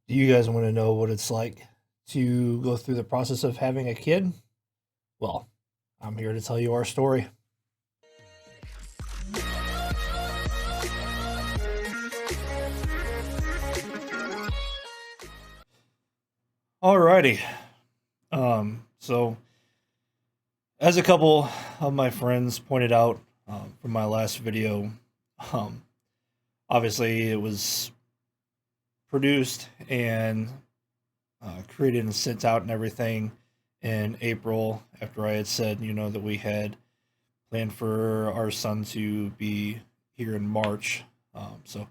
Do you guys want to know what it's like to go through the process of having a kid? Well, I'm here to tell you our story. Alrighty. So as a couple of my friends pointed out from my last video, um, obviously it was produced and created and sent out and everything in April after I had said, that we had planned for our son to be here in March. So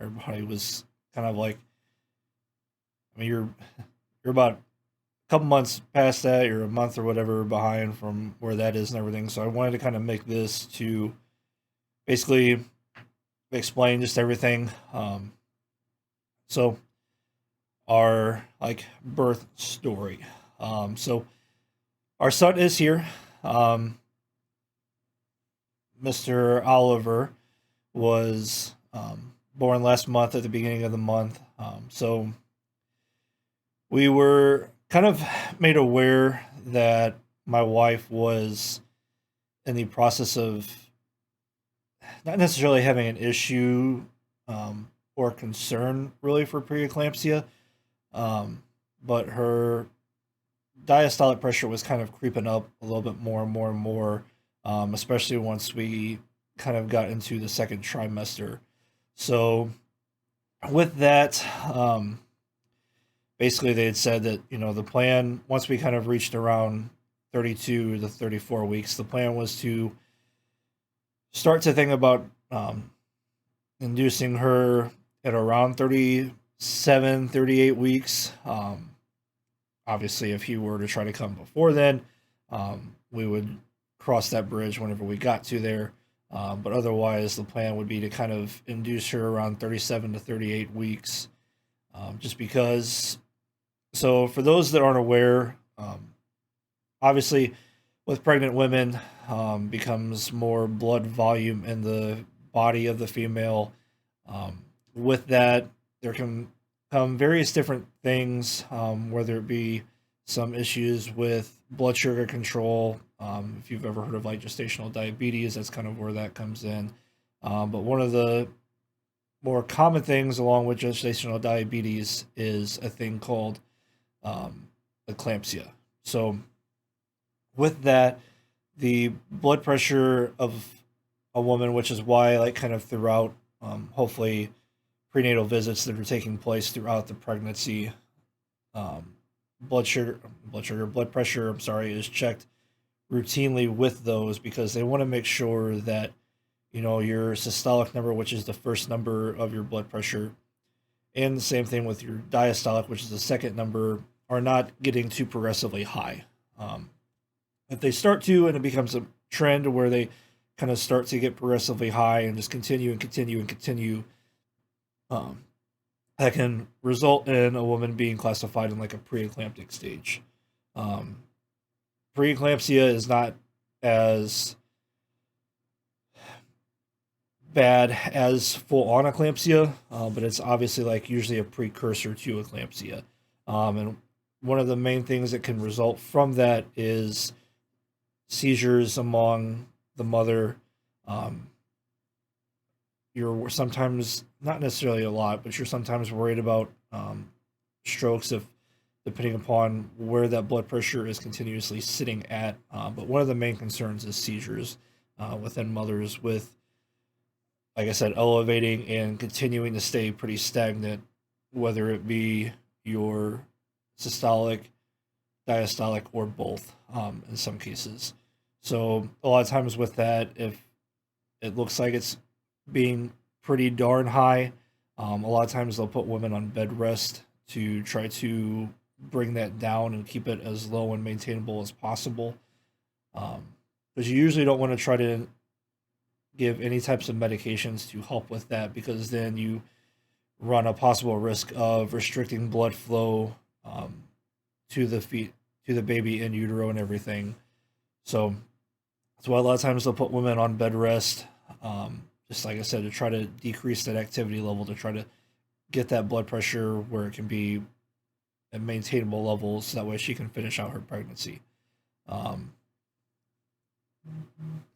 everybody was kind of like, I mean, you're about a couple months past that, you're a month or whatever behind from where that is and everything. So I wanted to kind of make this to basically explain just everything. So our like birth story. So our son is here. Um, Mr. Oliver was born last month at the beginning of the month. So we were kind of made aware that my wife was in the process of not necessarily having an issue or concern really for preeclampsia, um, but her diastolic pressure was kind of creeping up a little bit more and more and more, especially once we kind of got into the second trimester. So with that, basically they had said that the plan once we kind of reached around 32 to 34 weeks, the plan was to start to think about inducing her at around 37, 38 weeks. Obviously, if he were to try to come before then, we would cross that bridge whenever we got to there. But otherwise, the plan would be to kind of induce her around 37 to 38 weeks, just because. So, for those that aren't aware, obviously, with pregnant women, becomes more blood volume in the body of the female. With that, there can come various different things, whether it be some issues with blood sugar control. If you've ever heard of like gestational diabetes, that's kind of where that comes in. But one of the more common things along with gestational diabetes is a thing called eclampsia. So, with that, the blood pressure of a woman, which is why, like, kind of throughout, hopefully, prenatal visits that are taking place throughout the pregnancy, um, blood pressure, I'm sorry, is checked routinely with those because they want to make sure that, your systolic number, which is the first number of your blood pressure, and the same thing with your diastolic, which is the second number, are not getting too progressively high. Um, if they start to, and it becomes a trend where they kind of start to get progressively high and just continue and continue and continue, um, that can result in a woman being classified in like a preeclamptic stage. Um, Preeclampsia is not as bad as full on eclampsia, but it's obviously like usually a precursor to eclampsia. And one of the main things that can result from that is seizures among the mother. Um, you're sometimes not necessarily a lot, but you're sometimes worried about strokes if depending upon where that blood pressure is continuously sitting at. But one of the main concerns is seizures within mothers with, like I said, elevating and continuing to stay pretty stagnant, whether it be your systolic, diastolic, or both in some cases. So a lot of times with that, if it looks like it's being pretty darn high, a lot of times they'll put women on bed rest to try to bring that down and keep it as low and maintainable as possible. Um, because you usually don't want to try to give any types of medications to help with that because then you run a possible risk of restricting blood flow to the feet to the baby in utero and everything. So that's why a lot of times they'll put women on bed rest, just like I said, to try to decrease that activity level to try to get that blood pressure where it can be at maintainable levels, so that way she can finish out her pregnancy. Um,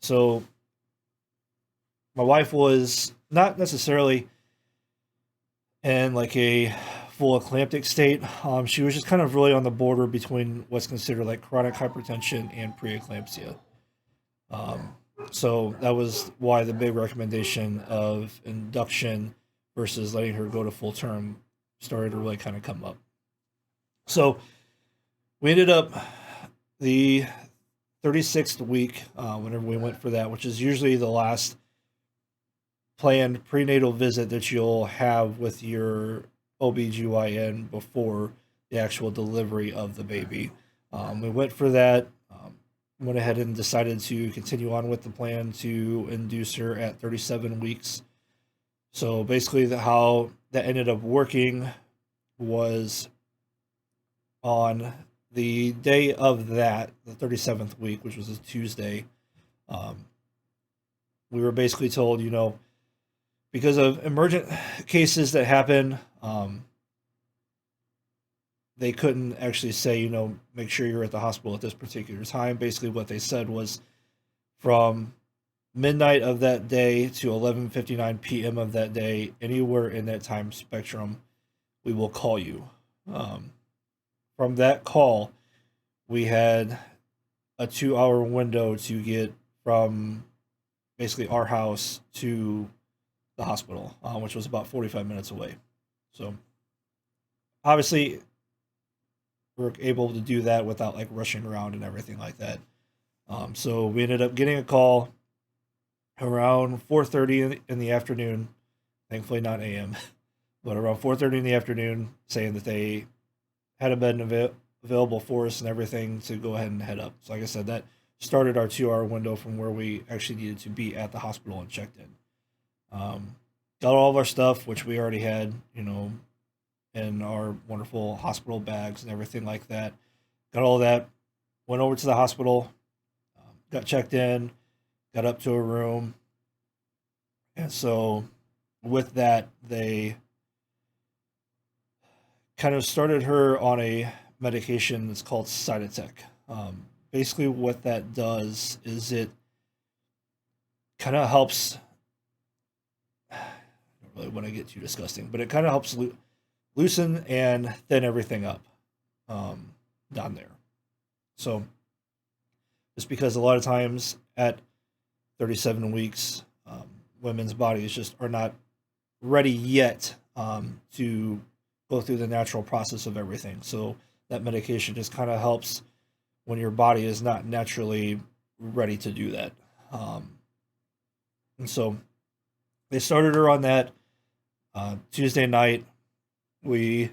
so my wife was not necessarily in like a full eclamptic state. She was just kind of really on the border between what's considered like chronic hypertension and preeclampsia. Um, so that was why the big recommendation of induction versus letting her go to full term started to really kind of come up. So we ended up the 36th week whenever we went for that, which is usually the last planned prenatal visit that you'll have with your OBGYN before the actual delivery of the baby. We went for that, went ahead and decided to continue on with the plan to induce her at 37 weeks. So basically, how that ended up working was on the day of that, the 37th week, which was a Tuesday. um, we were basically told, because of emergent cases that happen, they couldn't actually say, make sure you're at the hospital at this particular time. Basically, what they said was from midnight of that day to 11:59 p.m. of that day, anywhere in that time spectrum, we will call you. Um, from that call, we had a 2 hour window to get from basically our house to the hospital, which was about 45 minutes away. So obviously, we are able to do that without like rushing around and everything like that. So we ended up getting a call around 4:30 in the afternoon. Thankfully, not a.m., but around 4:30 in the afternoon, saying that they had a bed available for us and everything to go ahead and head up. So, like I said, that started our 2 hour window from where we actually needed to be at the hospital and checked in. Got all of our stuff, which we already had, in our wonderful hospital bags and everything like that. Got all that, went over to the hospital, got checked in, got up to a room. And so with that, they kind of started her on a medication that's called Cytotec. Basically, what that does is it kind of helps. I don't really want to get too disgusting, but it kind of helps loosen and thin everything up down there. So, just because a lot of times at 37 weeks, women's bodies just are not ready yet to go through the natural process of everything. So that medication just kind of helps when your body is not naturally ready to do that. And so they started her on that Tuesday night. We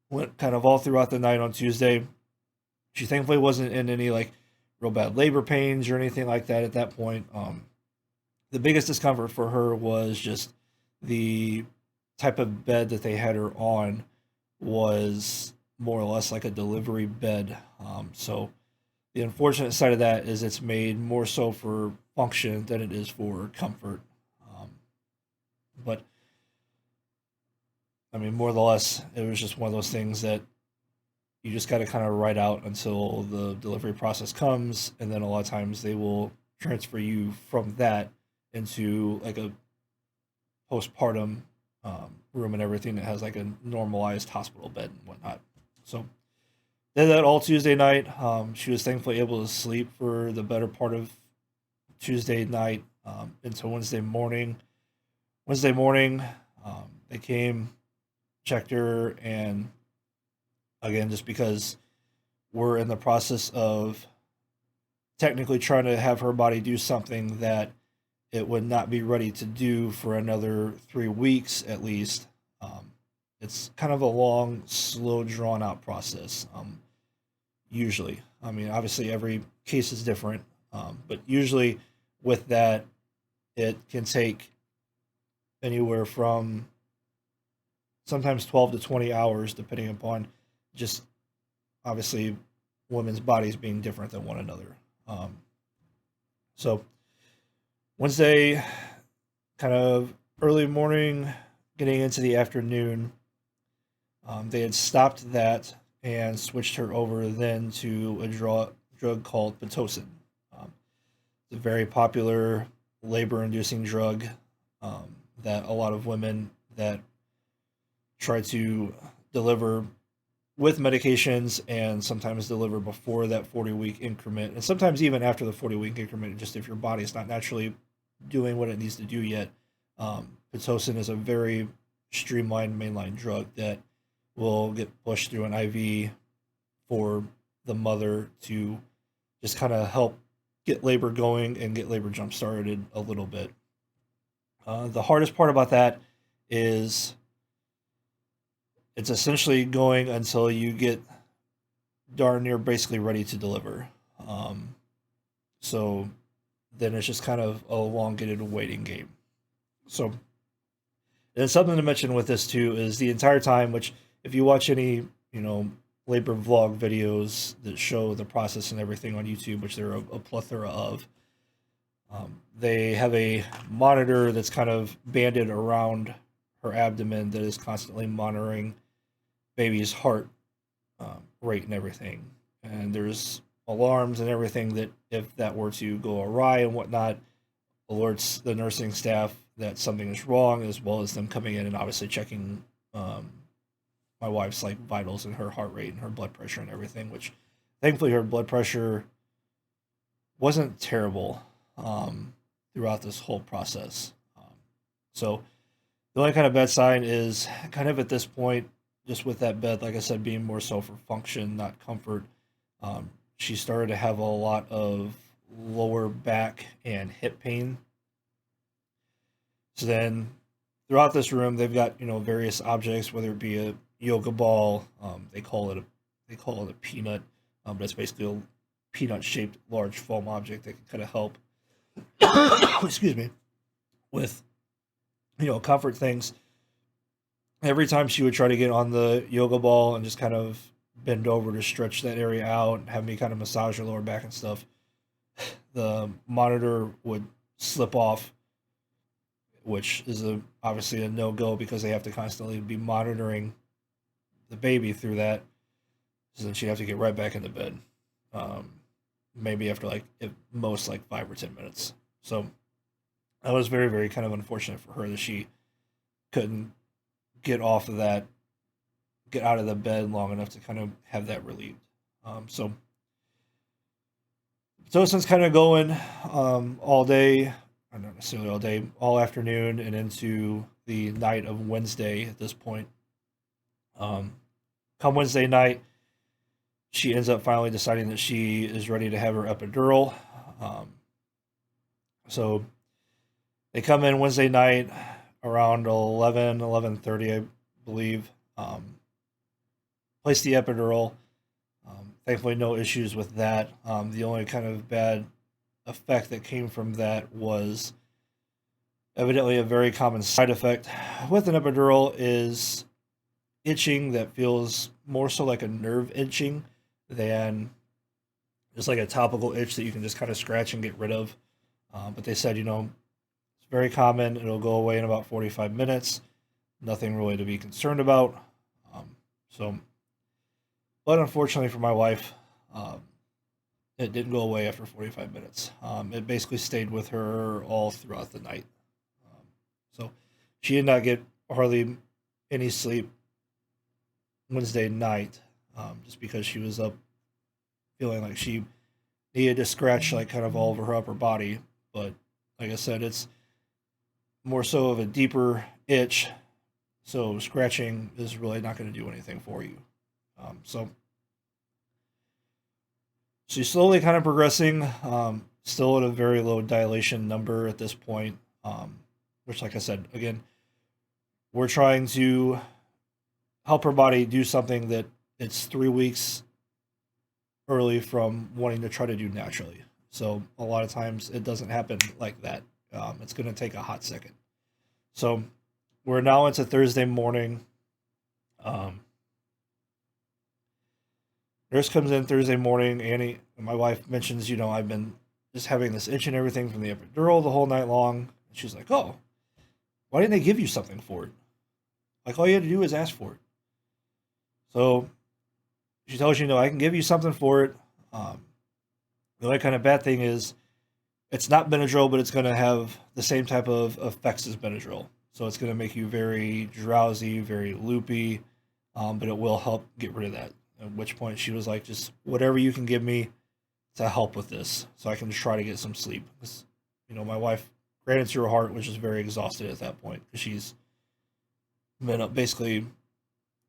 went kind of all throughout the night on Tuesday. She thankfully wasn't in any like real bad labor pains or anything like that at that point. The biggest discomfort for her was just the type of bed that they had her on was more or less like a delivery bed. So the unfortunate side of that is it's made more so for function than it is for comfort. But I mean, more or less, it was just one of those things that you just got to kind of ride out until the delivery process comes, and then a lot of times they will transfer you from that into like a postpartum room and everything that has like a normalized hospital bed and whatnot. So did that all Tuesday night. She was thankfully able to sleep for the better part of Tuesday night into Wednesday morning. Wednesday morning, they came, checked her, and again, just because we're in the process of technically trying to have her body do something that it would not be ready to do for another 3 weeks at least. It's kind of a long, slow, drawn out process. Usually, I mean, obviously every case is different, but usually with that, it can take anywhere from sometimes 12 to 20 hours, depending upon just obviously women's bodies being different than one another. So Wednesday, kind of early morning, getting into the afternoon, they had stopped that and switched her over then to a drug called Pitocin. Um, it's a very popular labor-inducing drug that a lot of women that try to deliver with medications and sometimes deliver before that 40-week increment, and sometimes even after the 40-week increment, just if your body's not naturally doing what it needs to do yet. Pitocin is a very streamlined mainline drug that will get pushed through an IV for the mother to just kind of help get labor going and get labor jump started a little bit. The hardest part about that is it's essentially going until you get darn near basically ready to deliver. Um, so then it's just kind of a elongated waiting game. So, and something to mention with this too is the entire time, which if you watch any, labor vlog videos that show the process and everything on YouTube, which there are a plethora of, they have a monitor that's kind of banded around her abdomen that is constantly monitoring baby's heart rate and everything. And there's alarms and everything that if that were to go awry and whatnot, alerts the nursing staff that something is wrong, as well as them coming in and obviously checking my wife's like vitals and her heart rate and her blood pressure and everything. Which, thankfully, her blood pressure wasn't terrible throughout this whole process. So the only kind of bad sign is kind of at this point, just with that bed, like I said, being more so for function, not comfort. She started to have a lot of lower back and hip pain. So then throughout this room, they've got various objects, whether it be a yoga ball, they call it a peanut, but it's basically a peanut shaped large foam object that can kind of help. Excuse me, with comfort things. Every time she would try to get on the yoga ball and just kind of bend over to stretch that area out and have me kind of massage her lower back and stuff, the monitor would slip off, which is obviously a no-go because they have to constantly be monitoring the baby through that. So then she'd have to get right back into bed, maybe after at most 5 or 10 minutes. So that was very, very kind of unfortunate for her that she couldn't get off of that, get out of the bed long enough to kind of have that relieved. So Tosin's kind of going all day, or not necessarily all day, all afternoon and into the night of Wednesday at this point. Come Wednesday night, she ends up finally deciding that she is ready to have her epidural. So they come in Wednesday night around 11:30, I believe. Place the epidural. Thankfully, no issues with that. The only kind of bad effect that came from that was evidently a very common side effect with an epidural is itching that feels more so like a nerve itching than just like a topical itch that you can just kind of scratch and get rid of. But they said, it's very common. It'll go away in about 45 minutes. Nothing really to be concerned about. But unfortunately for my wife, it didn't go away after 45 minutes. It basically stayed with her all throughout the night. So she did not get hardly any sleep Wednesday night, just because she was up feeling like she needed to scratch kind of all over her upper body. But like I said, it's more so of a deeper itch, so scratching is really not going to do anything for you. So she's slowly kind of progressing, still at a very low dilation number at this point, which, like I said, again, we're trying to help her body do something that it's 3 weeks early from wanting to try to do naturally. So a lot of times it doesn't happen like that. It's going to take a hot second. So we're now into Thursday morning. Nurse comes in Thursday morning. Annie, my wife, mentions, I've been just having this itch and everything from the epidural the whole night long. And she's like, oh, why didn't they give you something for it? Like, all you had to do is ask for it. So she tells you, I can give you something for it. Um, the only kind of bad thing is it's not Benadryl, but it's going to have the same type of effects as Benadryl. So it's going to make you very drowsy, very loopy, but it will help get rid of that. At which point she was like, just whatever you can give me to help with this, so I can just try to get some sleep. 'Cause, my wife ran into her heart, which is very exhausted at that point because she's been up basically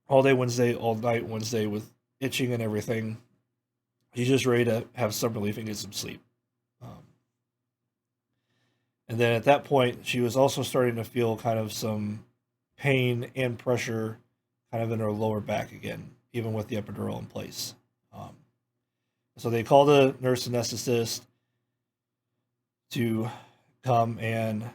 all day Wednesday, all night Wednesday with itching and everything. She's just ready to have some relief and get some sleep. Um, and then at that point, she was also starting to feel kind of some pain and pressure kind of in her lower back again, even with the epidural in place. Um, so they called a nurse anesthetist to come and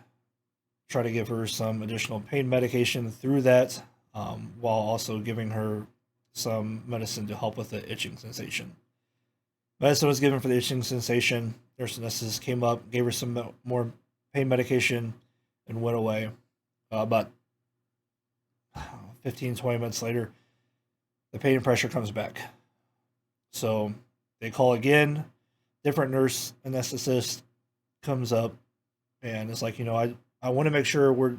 try to give her some additional pain medication through that, while also giving her some medicine to help with the itching sensation. Medicine was given for the itching sensation. Nurse anesthetist came up, gave her some more pain medication, and went away. About 15, 20 minutes later, the pain and pressure comes back. So they call again. Different nurse anesthetist comes up and it's like, I want to make sure we're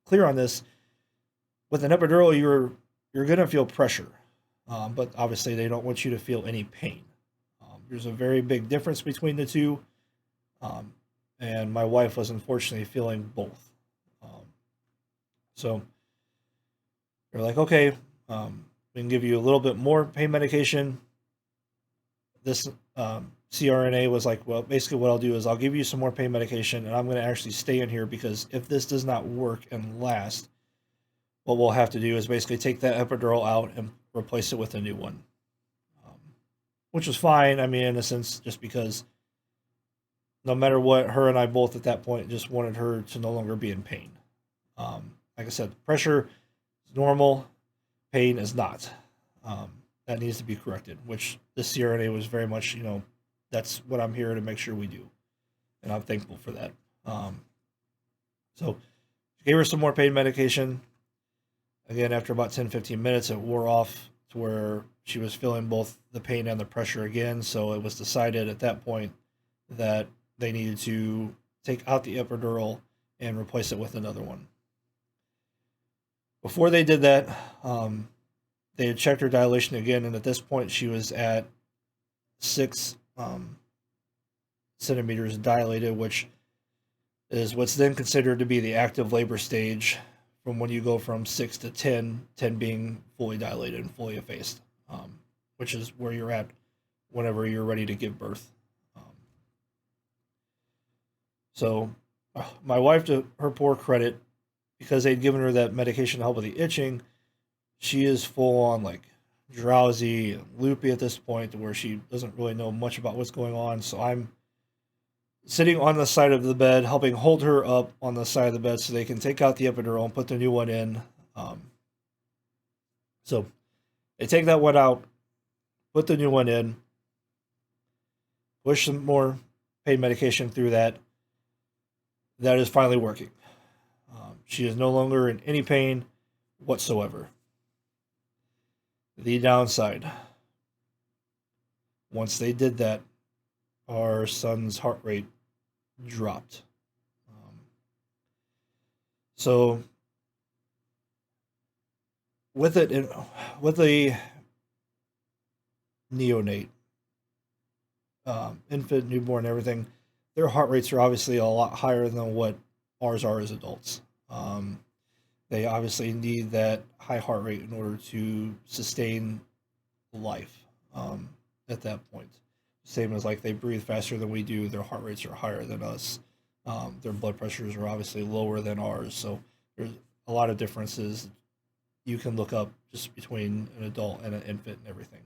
clear on this. With an epidural, you're gonna feel pressure, but obviously they don't want you to feel any pain. There's a very big difference between the two, um, and my wife was unfortunately feeling both. Um, so they're like, okay, we can give you a little bit more pain medication. This CRNA was like, well, basically what I'll do is I'll give you some more pain medication, and I'm going to actually stay in here because if this does not work and last, what we'll have to do is basically take that epidural out and replace it with a new one, which was fine. I mean, in a sense, just because no matter what, her and I both at that point just wanted her to no longer be in pain. Like I said, pressure is normal, pain is not. That needs to be corrected, which this CRNA was very much, that's what I'm here to make sure we do. And I'm thankful for that. So gave her some more pain medication. Again, after about 10, 15 minutes, it wore off to where she was feeling both the pain and the pressure again. So it was decided at that point that they needed to take out the epidural and replace it with another one. Before they did that, they had checked her dilation again, and at this point, she was at 6 centimeters dilated, which is what's then considered to be the active labor stage from when you go from 6 to 10, 10 being fully dilated and fully effaced, which is where you're at whenever you're ready to give birth. So my wife, to her poor credit, because they'd given her that medication to help with the itching, she is full on like drowsy and loopy at this point to where she doesn't really know much about what's going on. So I'm sitting on the side of the bed, helping hold her up on the side of the bed so they can take out the epidural and put the new one in. So they take that one out, put the new one in, push some more pain medication through that. That is finally working. She is no longer in any pain whatsoever. The downside, once they did that, our son's heart rate dropped. So with it, with a neonate, infant, newborn, everything, their heart rates are obviously a lot higher than what ours are as adults. They obviously need that high heart rate in order to sustain life at that point. Same as like they breathe faster than we do, their heart rates are higher than us. Their blood pressures are obviously lower than ours. So there's a lot of differences you can look up just between an adult and an infant and everything.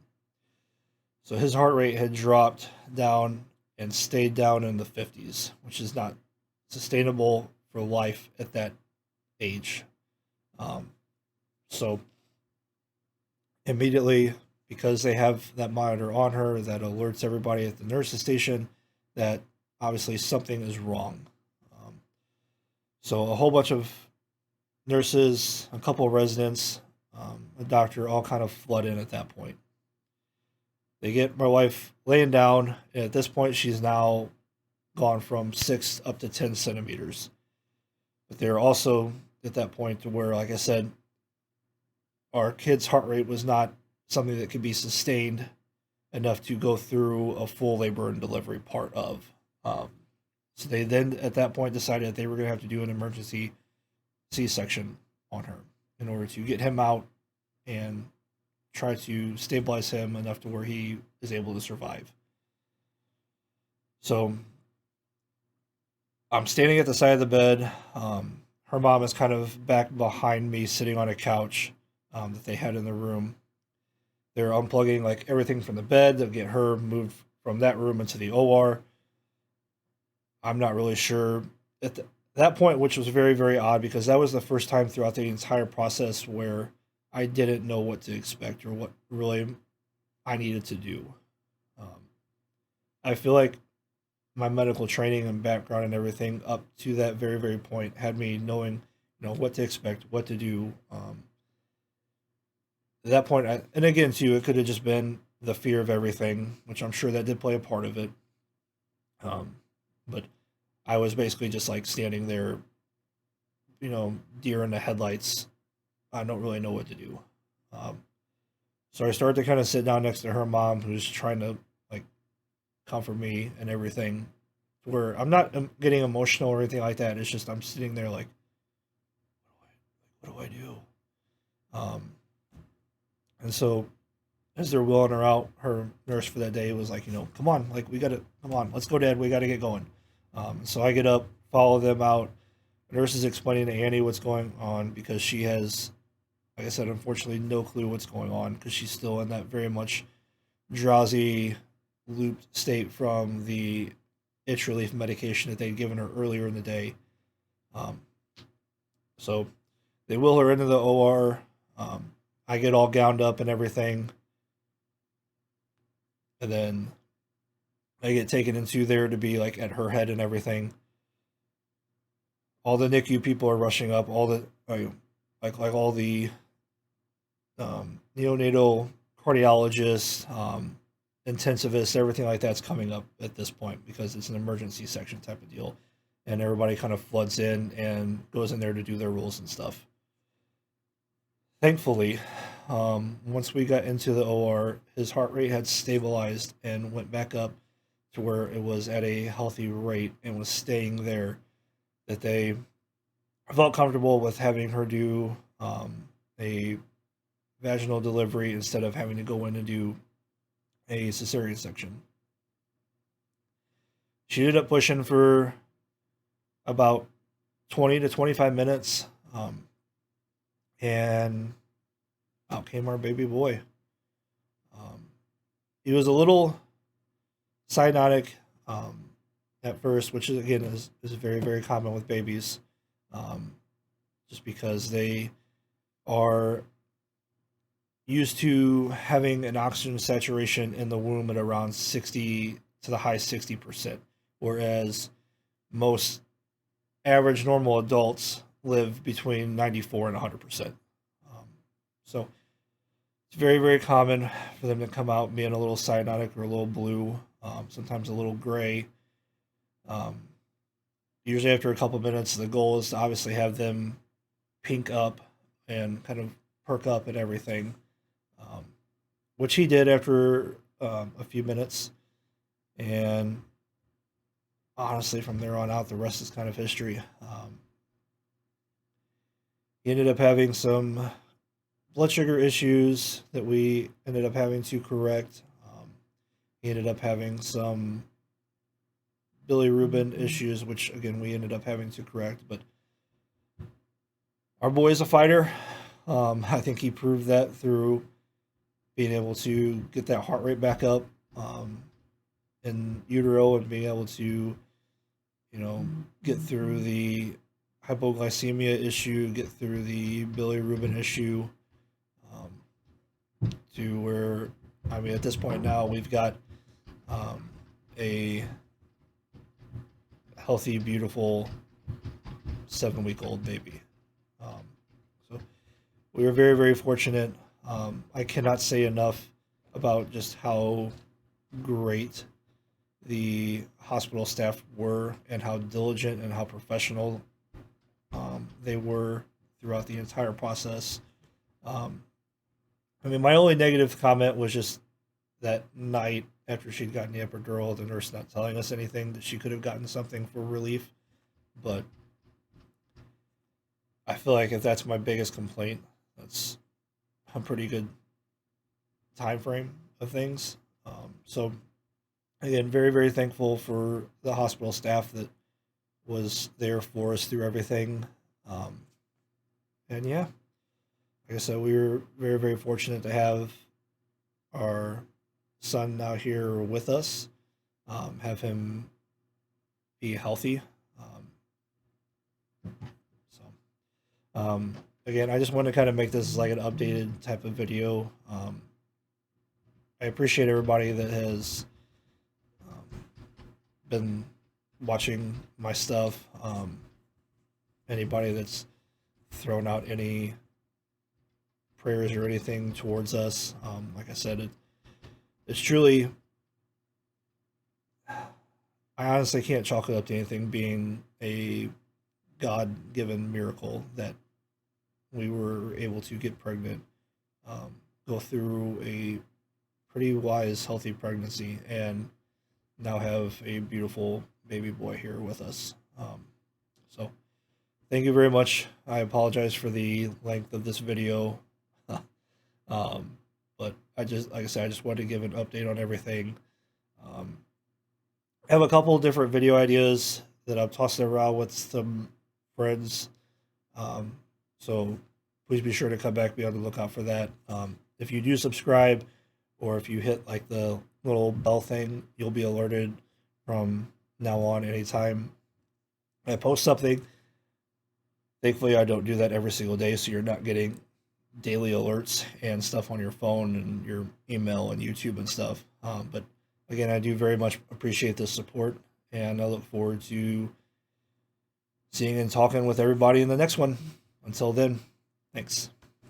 So his heart rate had dropped down and stayed down in the 50s, which is not sustainable for life at that age. So immediately, because they have that monitor on her that alerts everybody at the nurse's station that obviously something is wrong. So a whole bunch of nurses, a couple of residents, a doctor all kind of flood in at that point. They get my wife laying down, and at this point, she's now gone from 6 up to 10 centimeters. But they're also at that point to where, like I said, our kid's heart rate was not something that could be sustained enough to go through a full labor and delivery part of. Um, so they then, at that point, decided that they were going to have to do an emergency C-section on her in order to get him out and try to stabilize him enough to where he is able to survive. So I'm standing at the side of the bed. Her mom is kind of back behind me, sitting on a couch that they had in the room. They're unplugging like everything from the bed to get her moved from that room into the OR. I'm not really sure at that point, which was very, very odd because that was the first time throughout the entire process where I didn't know what to expect or what really I needed to do. Um, I feel like my medical training and background and everything up to that very, very point had me knowing, what to expect, what to do. At that point, and again, too, it could have just been the fear of everything, which I'm sure that did play a part of it. Um, but I was basically just like standing there, deer in the headlights. I don't really know what to do. Um, so I started to kind of sit down next to her mom, who's trying to like comfort me and everything. Where I'm not getting emotional or anything like that. It's just I'm sitting there like, what do I do? Um, and so as they're wheeling her out, her nurse for that day was like, come on, like we gotta, come on, let's go, Dad, we gotta get going. So I get up, follow them out. The nurse is explaining to Annie what's going on because she has, like I said, unfortunately, no clue what's going on because she's still in that very much drowsy, looped state from the itch relief medication that they'd given her earlier in the day. Um, so they wheel her into the OR. I get all gowned up and everything. And then I get taken into there to be like at her head and everything. All the NICU people are rushing up. All the like all the neonatal cardiologists, intensivists, everything like that's coming up at this point because it's an emergency section type of deal, and everybody kind of floods in and goes in there to do their rules and stuff. Thankfully, once we got into the OR, his heart rate had stabilized and went back up to where it was at a healthy rate and was staying there. That they felt comfortable with having her do a vaginal delivery instead of having to go in and do a cesarean section. She ended up pushing for about 20 to 25 minutes, and out came our baby boy. Um, he was a little cyanotic at first, which is, again is very, very common with babies, um, just because they are used to having an oxygen saturation in the womb at around 60 to the high 60%, whereas most average normal adults live between 94 and 100%. So it's very, very common for them to come out being a little cyanotic or a little blue, sometimes a little gray. Um, Usually, after a couple minutes, the goal is to obviously have them pink up and kind of perk up and everything, um, which he did after a few minutes. And honestly, from there on out, the rest is kind of history. He ended up having some blood sugar issues that we ended up having to correct. He ended up having some bilirubin issues, which again we ended up having to correct. But our boy is a fighter. I think he proved that through being able to get that heart rate back up in utero and being able to, get through the hypoglycemia issue, get through the bilirubin issue, to where, I mean, at this point now we've got a healthy, beautiful 7-week-old baby. we were very, very fortunate. I cannot say enough about just how great the hospital staff were and how diligent and how professional they were throughout the entire process. Um, I mean, my only negative comment was just that night after she'd gotten the epidural, the nurse not telling us anything that she could have gotten something for relief. But I feel like if that's my biggest complaint, that's a pretty good time frame of things. So again, very very thankful for the hospital staff that was there for us through everything. Um, and yeah, like I said, we were very very fortunate to have our son now here with us. Have him be healthy. So again, I just want to kind of make this like an updated type of video. I appreciate everybody that has um, been watching my stuff. Anybody that's thrown out any prayers or anything towards us. Like I said, it's truly, I honestly can't chalk it up to anything being a God given miracle that we were able to get pregnant, go through a pretty wise, healthy pregnancy, and now have a beautiful baby boy here with us. So, thank you very much. I apologize for the length of this video. um, but I just, like I said, I just wanted to give an update on everything. Um, I have a couple of different video ideas that I'm tossing around with some friends. Um, so please be sure to come back, be on the lookout for that. If you do subscribe, or if you hit like the little bell thing, you'll be alerted from now on anytime I post something. Thankfully, I don't do that every single day, so you're not getting daily alerts and stuff on your phone and your email and YouTube and stuff. But again, I do very much appreciate the support, and I look forward to seeing and talking with everybody in the next one. Until then, thanks.